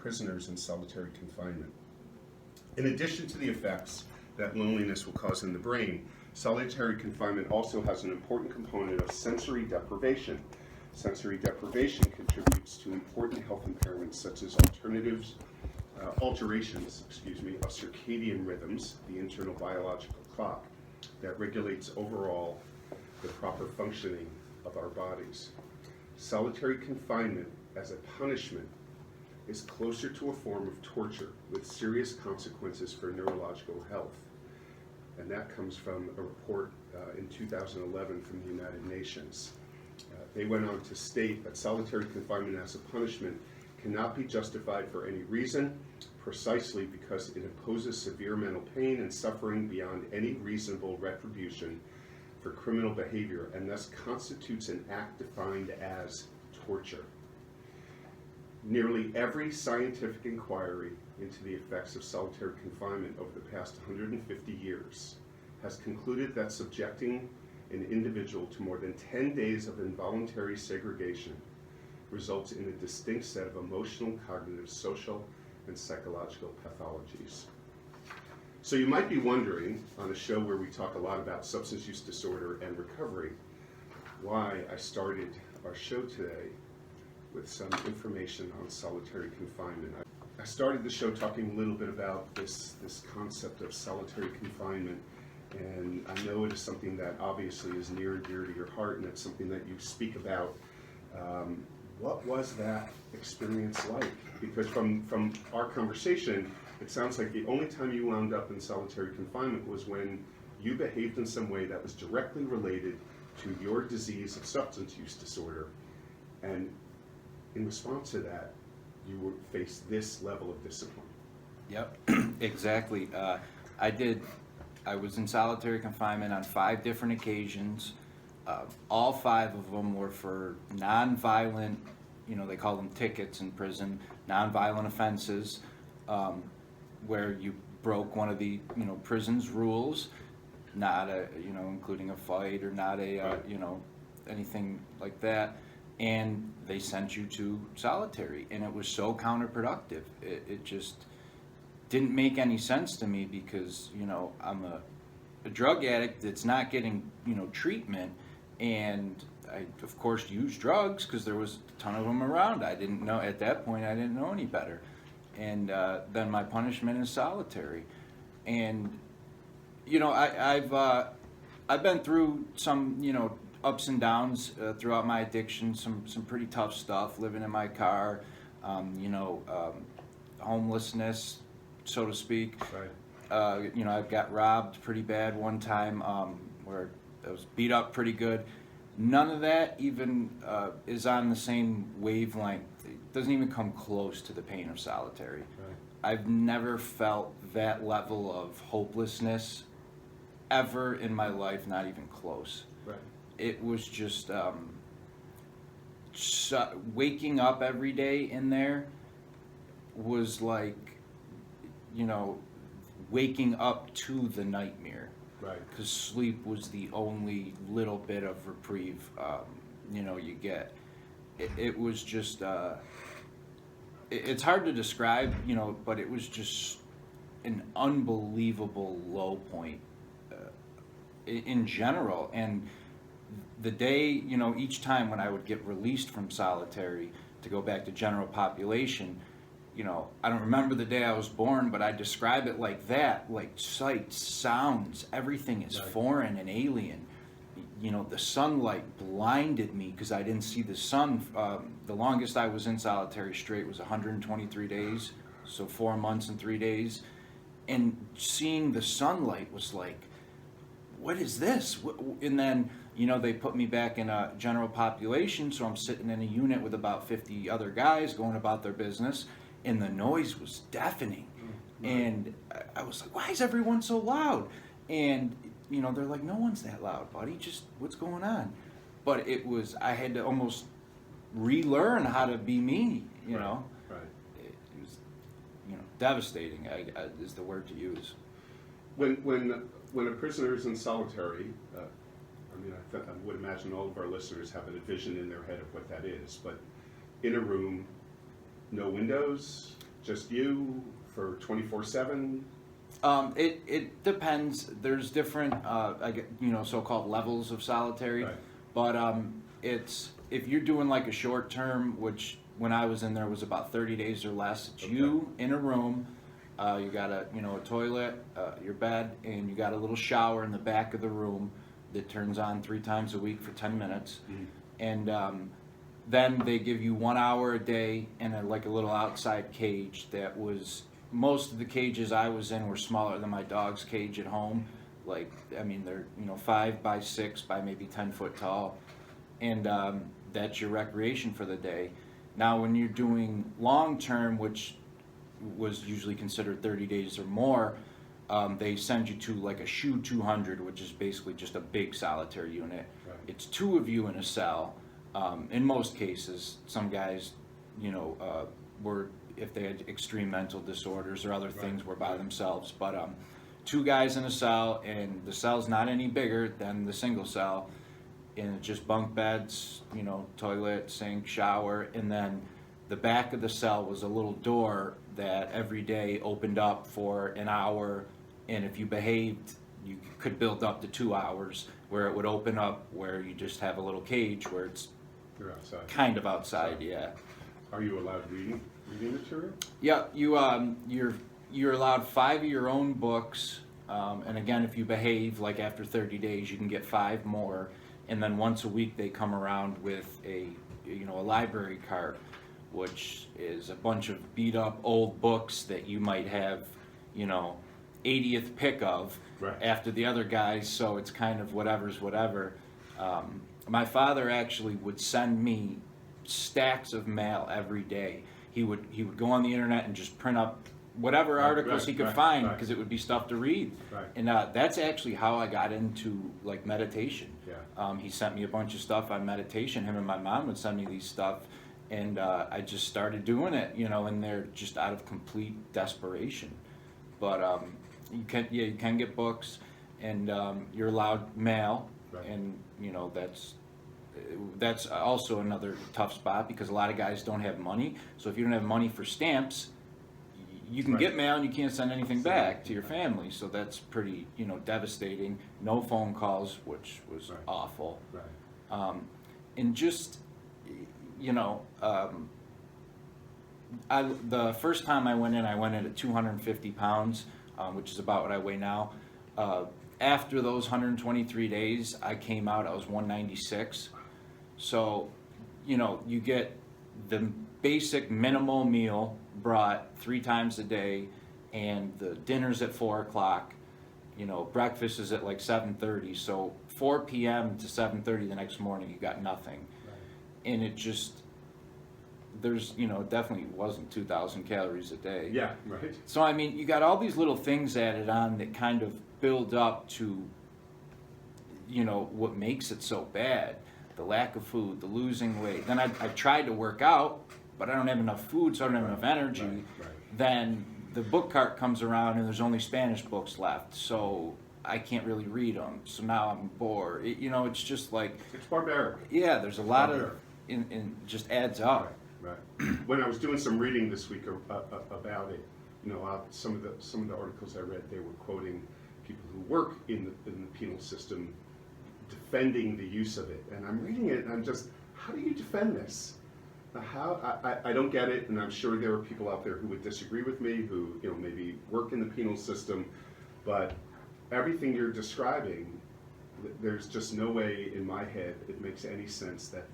prisoners in solitary confinement. In addition to the effects that loneliness will cause in the brain, solitary confinement also has an important component of sensory deprivation. Sensory deprivation contributes to important health impairments such as alterations of circadian rhythms, the internal biological clock that regulates overall the proper functioning of our bodies. Solitary confinement as a punishment is closer to a form of torture with serious consequences for neurological health. And that comes from a report in 2011 from the United Nations. They went on to state that solitary confinement as a punishment cannot be justified for any reason, precisely because it imposes severe mental pain and suffering beyond any reasonable retribution for criminal behavior, and thus constitutes an act defined as torture. Nearly every scientific inquiry into the effects of solitary confinement over the past 150 years has concluded that subjecting an individual to more than 10 days of involuntary segregation results in a distinct set of emotional, cognitive, social, and psychological pathologies. So you might be wondering, on a show where we talk a lot about substance use disorder and recovery, why I started our show today with some information on solitary confinement. I started the show talking a little bit about this concept of solitary confinement, and I know it is something that obviously is near and dear to your heart, and it's something that you speak about. What was that experience like? Because from our conversation, it sounds like the only time you wound up in solitary confinement was when you behaved in some way that was directly related to your disease of substance use disorder, and in response to that, you would face this level of discipline. Yep, exactly. I was in solitary confinement on 5 different occasions. All 5 of them were for non-violent, they call them tickets in prison, non-violent offenses, where you broke one of the, prison's rules, not including a fight or not anything like that. And they sent you to solitary, and it was so counterproductive. It just didn't make any sense to me because, I'm a drug addict that's not getting, treatment, and I, of course, used drugs because there was a ton of them around. I didn't know, at that point, I didn't know any better. And then my punishment is solitary. And, I've been through some, ups and downs throughout my addiction, some pretty tough stuff, living in my car, homelessness, so to speak. Right. I've got robbed pretty bad one time, where I was beat up pretty good. None of that even is on the same wavelength. It doesn't even come close to the pain of solitary. Right. I've never felt that level of hopelessness ever in my life, not even close. Right. It was just waking up every day in there was like, waking up to the nightmare. Right. Because sleep was the only little bit of reprieve, you get. It was just, it's hard to describe, but it was just an unbelievable low point in general. And the day, each time when I would get released from solitary to go back to general population, I don't remember the day I was born, but I describe it like that, like sights, sounds, everything is Right. foreign and alien. The sunlight blinded me because I didn't see the sun. The longest I was in solitary straight was 123 days, so 4 months and 3 days. And seeing the sunlight was like, what is this? And then, they put me back in a general population, so I'm sitting in a unit with about 50 other guys going about their business, and the noise was deafening. Right. And I was like, why is everyone so loud? And, they're like, no one's that loud, buddy, just what's going on? But I had to almost relearn how to be me, you know? Right. It was, devastating is the word to use. When a prisoner is in solitary, I would imagine all of our listeners have a vision in their head of what that is, but in a room, no windows, just you for 24/7? It depends. There's different, so-called levels of solitary. Right. But it's, if you're doing like a short term, which when I was in there was about 30 days or less, it's you in a room. You got a toilet, your bed, and you got a little shower in the back of the room that turns on 3 times a week for 10 minutes. And then they give you 1 hour a day in a little outside cage that was, most of the cages I was in were smaller than my dog's cage at home. They're 5 by 6 by maybe 10 foot tall, and that's your recreation for the day. Now, when you're doing long term, which was usually considered 30 days or more, they send you to like a SHU 200, which is basically just a big solitary unit. Right. It's 2 of you in a cell. In most cases, some guys, were, if they had extreme mental disorders or other things, were by themselves. But 2 guys in a cell, and the cell's not any bigger than the single cell, and it's just bunk beds, toilet, sink, shower, and then the back of the cell was a little door that every day opened up for an hour, and if you behaved, you could build up to 2 hours, where it would open up where you just have a little cage where it's You're outside. kind of outside, yeah. Are you allowed reading material? Yeah, you're allowed 5 of your own books, and again, if you behave, like after 30 days, you can get 5 more, and then once a week they come around with a library cart, which is a bunch of beat up old books that you might have 80th pick of after the other guys, so it's kind of whatever's whatever. My father actually would send me stacks of mail every day. He would go on the internet and just print up whatever articles he could find, because it would be stuff to read. Right. And that's actually how I got into meditation. Yeah. He sent me a bunch of stuff on meditation. Him and my mom would send me these stuff, and I just started doing it, and they're just out of complete desperation. But you can get books, and you're allowed mail, and that's also another tough spot, because a lot of guys don't have money. So if you don't have money for stamps, you can get mail and you can't send anything back to your family. So that's pretty devastating. No phone calls, which was awful. Right. And just the first time I went in at 250 pounds, which is about what I weigh now. After those 123 days, I came out, I was 196. So, you get the basic minimal meal brought 3 times a day, and the dinner's at 4 o'clock. Breakfast is at like 7:30. So 4 p.m. to 7:30 the next morning, you got nothing. Right. And it just, there's, definitely wasn't 2,000 calories a day. Yeah, right. So, you got all these little things added on that kind of build up to, what makes it so bad. The lack of food, the losing weight. Then I tried to work out, but I don't have enough food, so I don't have enough energy. Right. Then the book cart comes around and there's only Spanish books left, so I can't really read them. So now I'm bored. It's just like... It's barbaric. Yeah, there's a lot of... just adds up. Right. When I was doing some reading this week about it, some of the articles I read, they were quoting people who work in the penal system defending the use of it, and I'm reading it and I'm just, how do you defend this? I don't get it, and I'm sure there are people out there who would disagree with me, who maybe work in the penal system, but everything you're describing, there's just no way in my head it makes any sense that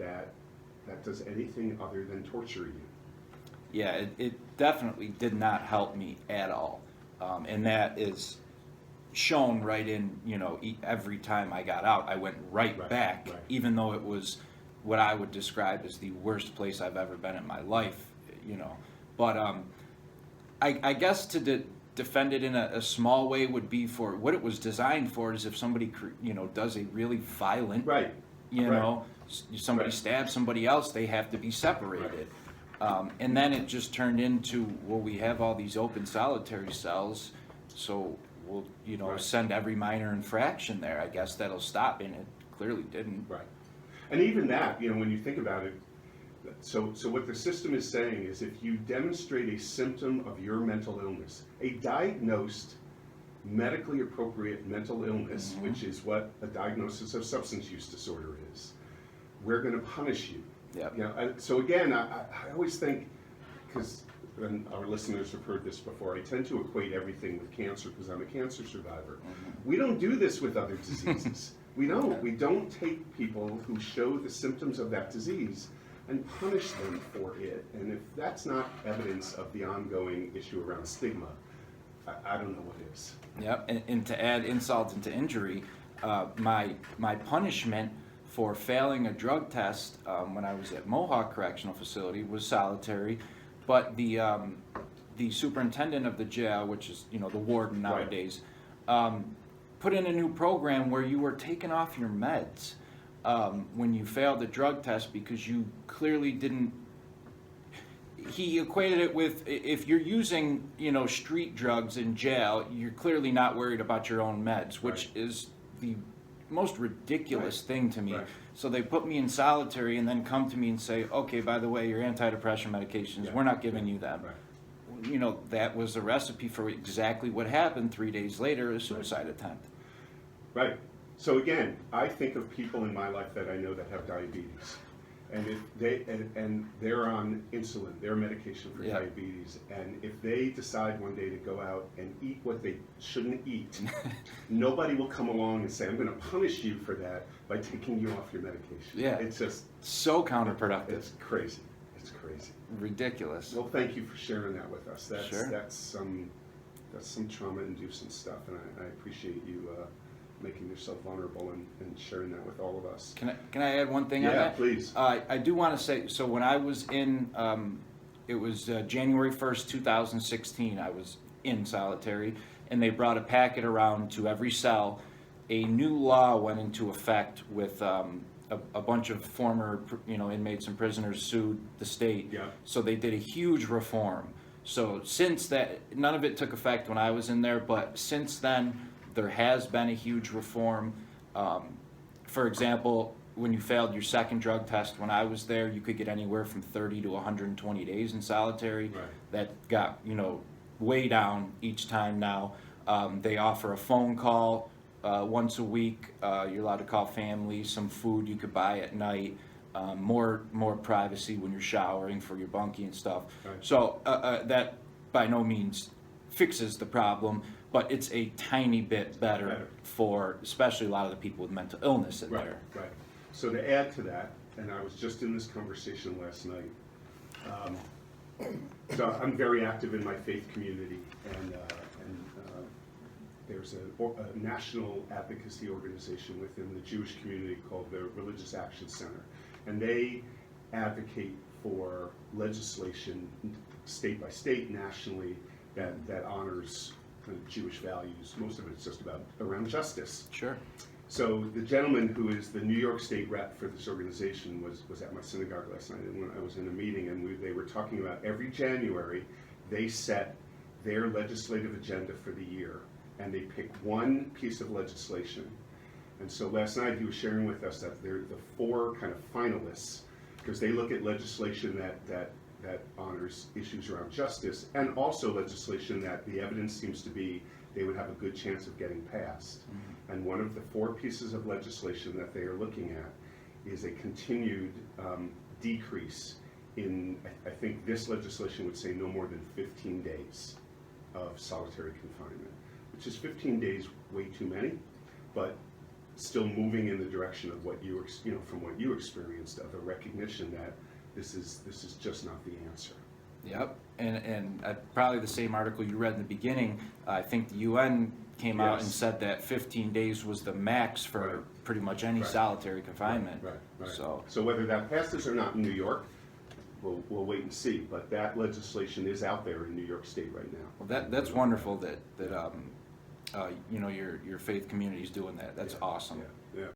does anything other than torture you. Yeah, it definitely did not help me at all, and that is shown right in, every time I got out, I went right back, even though it was what I would describe as the worst place I've ever been in my life, But I guess to defend it in a small way would be for what it was designed for, is if somebody, does a really violent, somebody stabs somebody else, they have to be separated. And then it just turned into, well, we have all these open solitary cells, so we'll, send every minor infraction there. I guess that'll stop, and it clearly didn't. Right. And even that, when you think about it, So what the system is saying is if you demonstrate a symptom of your mental illness, a diagnosed medically appropriate mental illness, which is what a diagnosis of substance use disorder is, we're going to punish you. Yep. You know, so again, I always think, because our listeners have heard this before, I tend to equate everything with cancer because I'm a cancer survivor. We don't do this with other diseases. We don't. We don't take people who show the symptoms of that disease and punish them for it. And if that's not evidence of the ongoing issue around stigma, I don't know what is. Yep, and to add insult into injury, my punishment for failing a drug test when I was at Mohawk Correctional Facility was solitary, but the superintendent of the jail, which is the warden nowadays, put in a new program where you were taken off your meds when you failed the drug test because you clearly didn't. He equated it with if you're using, street drugs in jail, you're clearly not worried about your own meds, which is the most ridiculous thing to me. So they put me in solitary and then come to me and say, okay, by the way, your antidepressant medications, we're not giving you them. That was the recipe for exactly what happened 3 days later, a suicide attempt. Right. So again, I think of people in my life that I know that have diabetes. And if they're on insulin, their medication for diabetes, and if they decide one day to go out and eat what they shouldn't eat, nobody will come along and say, I'm going to punish you for that by taking you off your medication. Yeah. It's just so counterproductive. It's crazy. It's crazy. Ridiculous. Well, thank you for sharing that with us. That's some trauma-inducing stuff, and I appreciate you making yourself vulnerable and sharing that with all of us. Can I add one thing on that? Yeah, please. I do want to say, so when I was in, it was January 1st, 2016, I was in solitary, and they brought a packet around to every cell. A new law went into effect with a bunch of former inmates and prisoners sued the state. Yeah. So they did a huge reform. So since that, none of it took effect when I was in there, but since then, there has been a huge reform. For example, when you failed your second drug test, when I was there, you could get anywhere from 30 to 120 days in solitary. Right. That got, way down each time now. They offer a phone call once a week. You're allowed to call family, some food you could buy at night, more privacy when you're showering for your bunkie and stuff. Right. So that by no means fixes the problem, but it's a tiny bit better for especially a lot of the people with mental illness in there. Right. So to add to that, and I was just in this conversation last night, so I'm very active in my faith community, and there's a national advocacy organization within the Jewish community called the Religious Action Center, and they advocate for legislation state by state, nationally, that honors kind of Jewish values. Most of it's just around justice. Sure. So the gentleman who is the New York State rep for this organization was at my synagogue last night, and when I was in a meeting, and they were talking about every January they set their legislative agenda for the year, and they pick one piece of legislation. And so last night he was sharing with us that they're the four kind of finalists, because they look at legislation that honors issues around justice, and also legislation that the evidence seems to be they would have a good chance of getting passed. Mm-hmm. And one of the four pieces of legislation that they are looking at is a continued decrease in, I think this legislation would say no more than 15 days of solitary confinement, which is 15 days way too many, but still moving in the direction of what you from what you experienced, of a recognition that this is just not the answer. Yep, and probably the same article you read in the beginning, I think the UN came out and said that 15 days was the max for pretty much any solitary confinement. Right. So whether that passes or not in New York, we'll wait and see. But that legislation is out there in New York State right now. Well, that's wonderful that your faith community is doing that. That's awesome. Yeah.